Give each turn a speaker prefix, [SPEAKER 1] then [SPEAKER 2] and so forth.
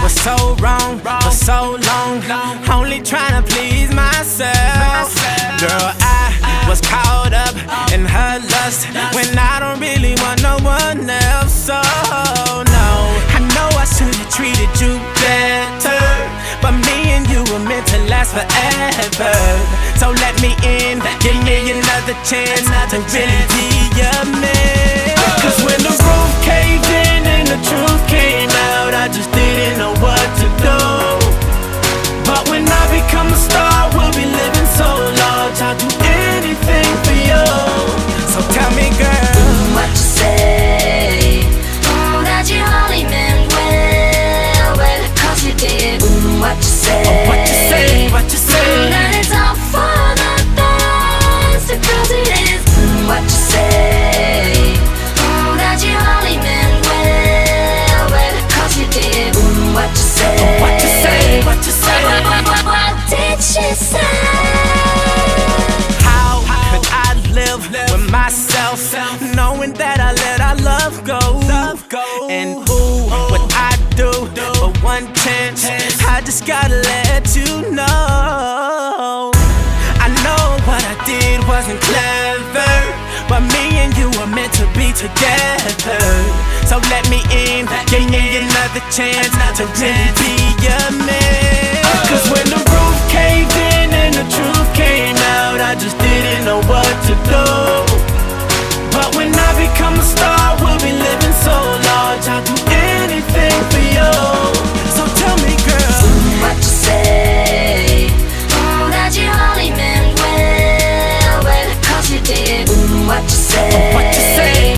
[SPEAKER 1] was so wrong for so long, only trying to please myself. Girl, I was caught up in her lust when I don't really want no one else. So no, I know I should've treated you better, but me and you were meant to last forever. So let me in, give me another chance to really be your man. Cause when the roof caved in and the truth came out, I just didn't know what to do. But when I become a star, we'll be living so large, I'll do anything for you. So tell me, girl,
[SPEAKER 2] what you say? That you only meant well, cause you did. What you say?
[SPEAKER 1] oh, what you say, what you say?
[SPEAKER 2] That it's all for the best, because it is. What you say? That you only meant well, cause you did. What you say?
[SPEAKER 1] oh, what you say, what you say?
[SPEAKER 2] What did she say?
[SPEAKER 1] How could I live with myself, knowing that I let our love go? And ooh, what I do for one chance, I just gotta let you know. I know what I did wasn't clever, but me and you were meant to be together. So let me in, give me another chance to really be